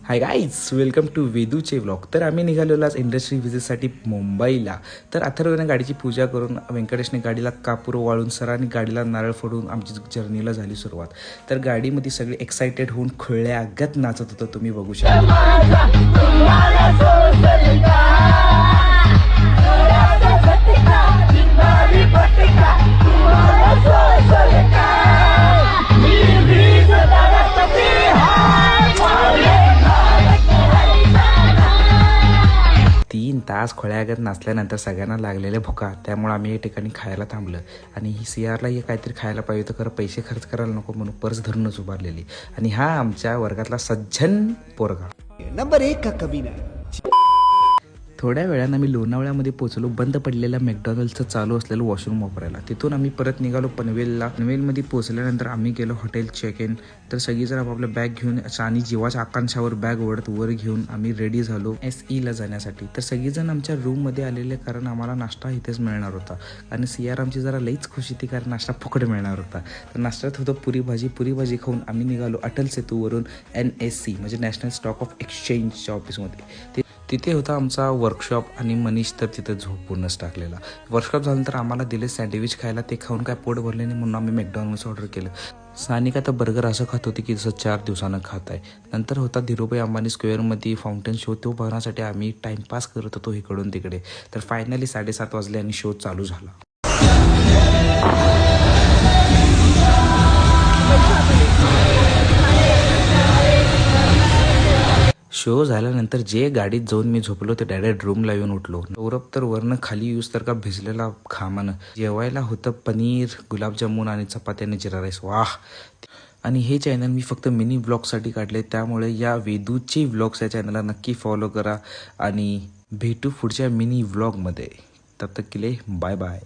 High guys, welcome to वेदूचे vlog. तर आम्ही निघालेलो आज इंडस्ट्री व्हिजिटसाठी मुंबईला. तर अथर्वने गाडीची पूजा करून, व्यंकटेशने गाडीला कापूर वाळून, सरांनी गाडीला नारळ फोडून आमची जर्नीला झाली सुरुवात. तर गाडीमध्ये सगळे एक्सायटेड होऊन खुळ्यागत नाचत होतं, तुम्ही बघू शकता. तास खोळ्यागत नाचल्यानंतर सगळ्यांना लागलेल्या भुका, त्यामुळे आम्ही या ठिकाणी खायला थांबलं. आणि ही CRला हे काहीतरी खायला पाहिजे होतं, खरं पैसे खर्च करायला नको म्हणून पर्स धरूनच उभारलेली. आणि हा आमच्या वर्गातला सज्जन पोरगा नंबर 1 का कभी नाही. थोड्या वेळानं आम्ही लोणावळ्यामध्ये पोहोचलो. बंद पडलेल्या मॅकडॉनल्ड्सचं चालू असलेलं वॉशरूम वापरायला. तिथून आम्ही परत निघालो पनवेलला. पनवेलमध्ये पोहोचल्यानंतर आम्ही गेलो हॉटेल चेक इन. तर सगळीजण आपापल्या बॅग घेऊन आणि जीवाच्या आकांक्षावर बॅग ओढत वर घेऊन आम्ही रेडी झालो SEला जाण्यासाठी. तर सगळीजण आमच्या रूममध्ये आलेले, कारण आम्हाला नाश्ता इथेच मिळणार होता. आणि CR आमची जरा लईच खुश होती, कारण नाश्ता फुकट मिळणार होता. तर नाश्त्यात होतं पुरी भाजी खाऊन आम्ही निघालो अटल सेतूवरून NSC म्हणजे नॅशनल स्टॉक ऑफ एक्सचेंजच्या ऑफिसमध्ये. तिथे होता आमचा वर्कशॉप आणि मनीष तर तिथं झोपूनच टाकलेला. वर्कशॉप झाल्यानंतर आम्हाला दिले सँडविच खायला. ते खाऊन काय पोट भरले नाही म्हणून आम्ही मॅकडॉनल्ड्स ऑर्डर केलं. सानिका तर बर्गर असं खात होती की जसं 4 दिवसानं खात आहे. नंतर होता धीरूभाई अंबानी स्क्वेअरमध्ये फाउंटन शो. तो बघण्यासाठी आम्ही टाईमपास करत होतो इकडून तिकडे. तर फायनली 7:30 वाजले आणि शो चालू झाला. शो झाल्यानंतर जे गाडीत जाऊन मी झोपलो ते डायरेक्ट रूमला येऊन उठलो. सौरभ तर वरनं खाली येऊस तर का भिजलेला घामानं. जेवायला होतं पनीर, गुलाबजामुन आणि चपात्याने जिरा राईस. वाह. आणि हे चॅनल मी फक्त मिनी व्लॉगसाठी काढले, त्यामुळे या वेदूचे व्लॉग्स या चॅनलला नक्की फॉलो करा आणि भेटू पुढच्या मिनी व्लॉगमध्ये. तब तक के लिए बाय बाय.